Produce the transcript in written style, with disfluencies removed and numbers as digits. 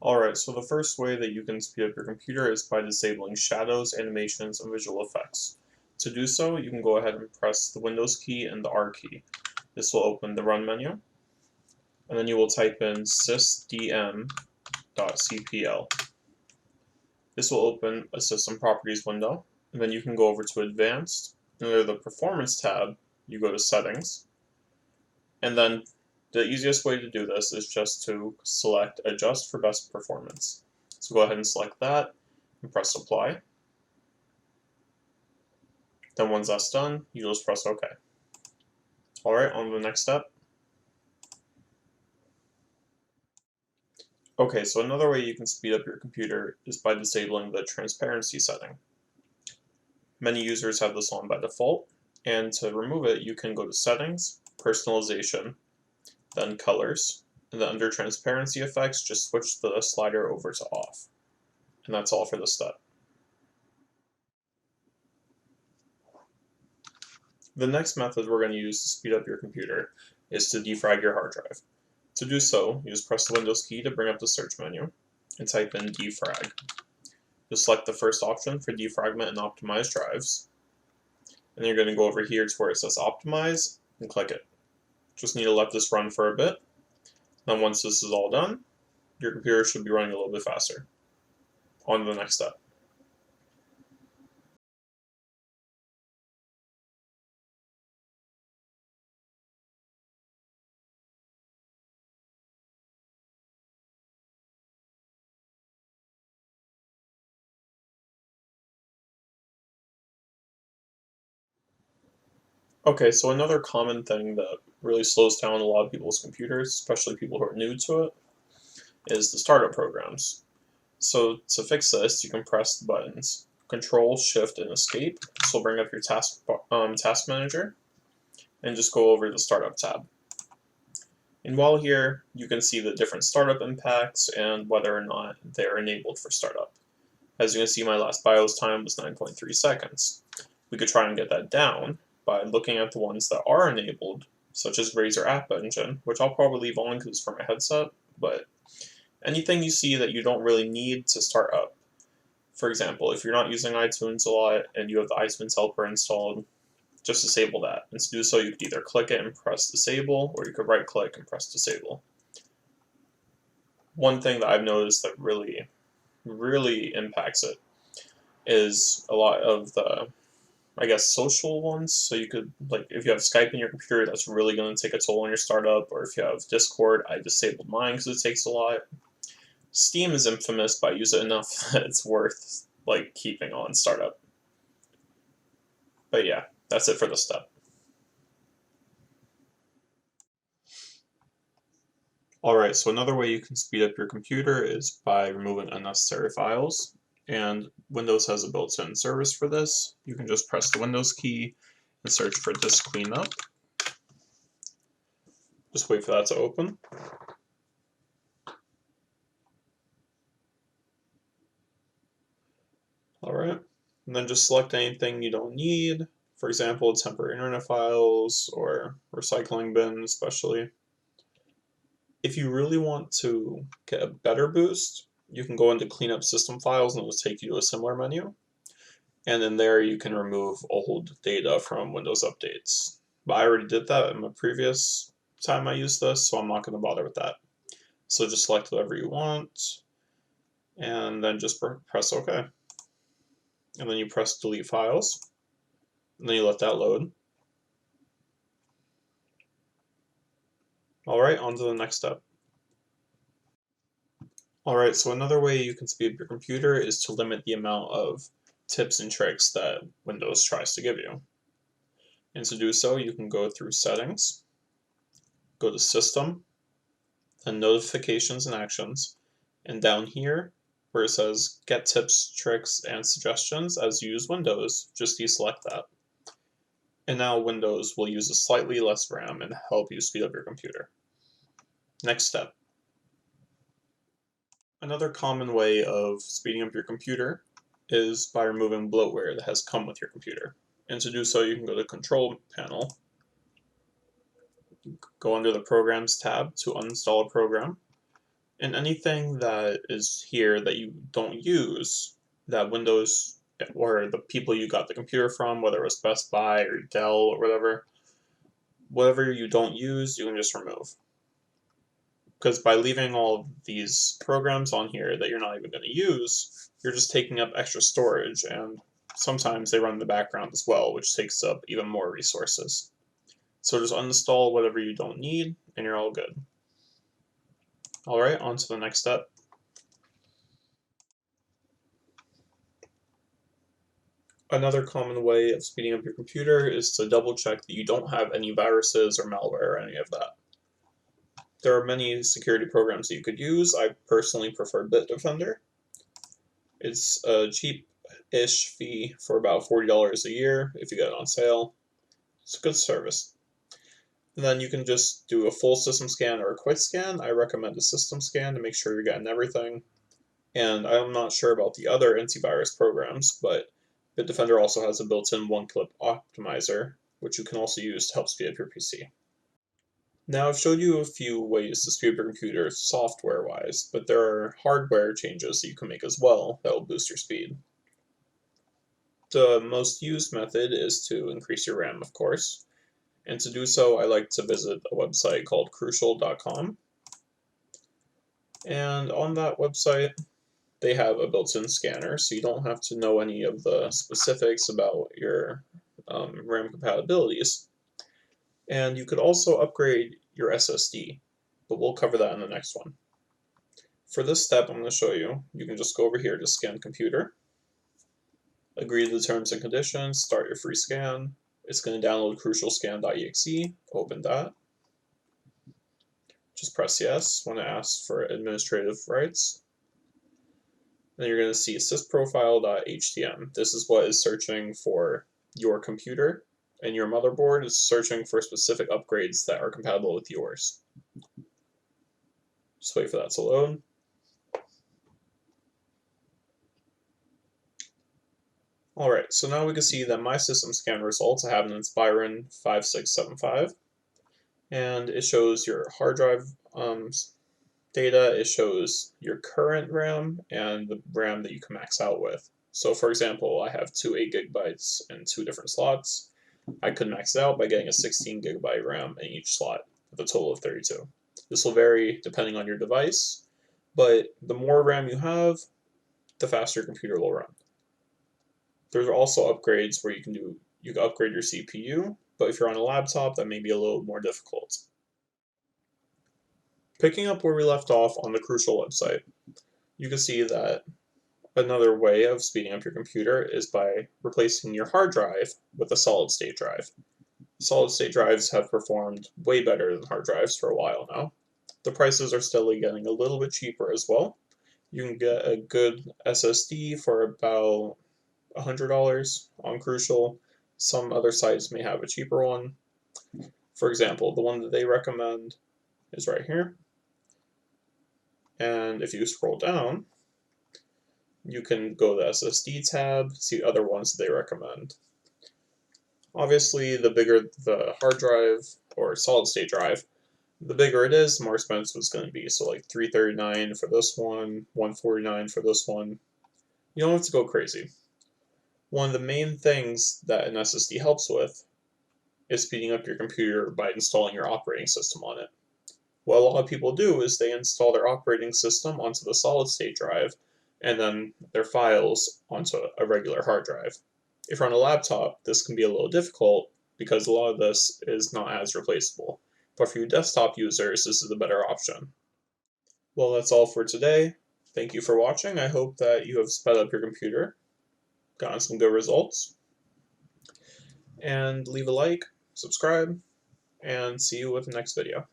Alright, so the first way that you can speed up your computer is by disabling shadows, animations, and visual effects. To do so, you can go ahead and press the Windows key and the R key. This will open the Run menu, and then you will type in sysdm.cpl. This will open a System Properties window, and then you can go over to Advanced, and under the Performance tab, you go to Settings, and then the easiest way to do this is just to select Adjust for Best Performance. So go ahead and select that and press Apply. Then once that's done, you just press OK. Alright, on to the next step. Okay, so another way you can speed up your computer is by disabling the transparency setting. Many users have this on by default, and to remove it, you can go to Settings, Personalization, then Colors, and then under Transparency Effects, just switch the slider over to Off. And that's all for this step. The next method we're going to use to speed up your computer is to defrag your hard drive. To do so, you just press the Windows key to bring up the search menu and type in defrag. You'll select the first option for defragment and optimize drives. And then you're going to go over here to where it says optimize and click it. Just need to let this run for a bit. Then once this is all done, your computer should be running a little bit faster. On to the next step. Okay, so another common thing that really slows down a lot of people's computers, especially people who are new to it, is the startup programs. So to fix this, you can press the buttons Control, Shift, and Escape. This will bring up your task manager, and just go over the Startup tab. And while here, you can see the different startup impacts and whether or not they're enabled for startup. As you can see, my last BIOS time was 9.3 seconds. We could try and get that down by looking at the ones that are enabled, such as Razer App Engine, which I'll probably leave on because it's for my headset, but anything you see that you don't really need to start up. For example, if you're not using iTunes a lot and you have the iTunes helper installed, just disable that. And to do so, you could either click it and press disable, or you could right click and press disable. One thing that I've noticed that really impacts it is a lot of the, I guess, social ones. So you could, like, if you have Skype in your computer, that's really going to take a toll on your startup. Or if you have Discord, I disabled mine because it takes a lot. Steam is infamous, but I use it enough that it's worth, like, keeping on startup. But yeah, that's it for this step. Alright, so another way you can speed up your computer is by removing unnecessary files. And Windows has a built-in service for this. You can just press the Windows key and search for disk cleanup. Just wait for that to open. Alright, and then just select anything you don't need. For example, temporary internet files or recycling bin especially. If you really want to get a better boost, you can go into clean up system files and it will take you to a similar menu. And in there you can remove old data from Windows updates. But I already did that in my previous time I used this, so I'm not going to bother with that. So just select whatever you want, and then just press OK. And then you press delete files, and then you let that load. Alright, on to the next step. Alright, so another way you can speed up your computer is to limit the amount of tips and tricks that Windows tries to give you. And to do so, you can go through Settings, go to System, then Notifications and Actions, and down here, where it says Get Tips, Tricks, and Suggestions as you use Windows, just deselect that. And now Windows will use a slightly less RAM and help you speed up your computer. Next step. Another common way of speeding up your computer is by removing bloatware that has come with your computer. And to do so, you can go to Control Panel, go under the Programs tab to uninstall a program, And anything that is here that you don't use, that Windows or the people you got the computer from, whether it was Best Buy or Dell or whatever you don't use, you can just remove. Because by leaving all of these programs on here that you're not even going to use, you're just taking up extra storage, and sometimes they run in the background as well, which takes up even more resources. So just uninstall whatever you don't need, and you're all good. Alright, on to the next step. Another common way of speeding up your computer is to double check that you don't have any viruses or malware or any of that. There are many security programs that you could use. I personally prefer Bitdefender. It's a cheap-ish fee for about $40 a year if you get it on sale. It's a good service. And then you can just do a full system scan or a quick scan. I recommend a system scan to make sure you're getting everything. And I'm not sure about the other antivirus programs, but Bitdefender also has a built-in one-click optimizer, which you can also use to help speed up your PC. Now I've showed you a few ways to speed up your computer software-wise, but there are hardware changes that you can make as well that will boost your speed. The most used method is to increase your RAM, of course, and to do so I like to visit a website called crucial.com, and on that website they have a built-in scanner, so you don't have to know any of the specifics about your RAM compatibilities. And you could also upgrade your SSD, but we'll cover that in the next one. For this step I'm going to show you, you can just go over here to Scan Computer, agree to the terms and conditions, start your free scan. It's going to download crucialscan.exe, open that. Just press yes when it asks for administrative rights. Then you're going to see sysprofile.htm. This is what is searching for your computer, and your motherboard is searching for specific upgrades that are compatible with yours. Just wait for that to load. Alright, so now we can see that my system scan results, I have an Inspiron 5675, and it shows your hard drive data, it shows your current RAM, and the RAM that you can max out with. So for example, I have two 8GB in two different slots. I could max it out by getting a 16GB RAM in each slot, with a total of 32. This will vary depending on your device, but the more RAM you have, the faster your computer will run. There's also upgrades where you can upgrade your CPU, but if you're on a laptop, that may be a little more difficult. Picking up where we left off on the Crucial website, you can see that another way of speeding up your computer is by replacing your hard drive with a solid-state drive. Solid-state drives have performed way better than hard drives for a while now. The prices are steadily getting a little bit cheaper as well. You can get a good SSD for about $100 on Crucial. Some other sites may have a cheaper one. For example, the one that they recommend is right here. And if you scroll down, you can go to the SSD tab, see other ones that they recommend. Obviously, the bigger the hard drive or solid state drive, the bigger it is, the more expensive it's going to be. So like $339 for this one, $149 for this one. You don't have to go crazy. One of the main things that an SSD helps with is speeding up your computer by installing your operating system on it. What a lot of people do is they install their operating system onto the solid-state drive and then their files onto a regular hard drive. If you're on a laptop, this can be a little difficult because a lot of this is not as replaceable. But for you desktop users, this is a better option. Well, that's all for today. Thank you for watching. I hope that you have sped up your computer, gotten some good results, and leave a like, subscribe, and see you with the next video.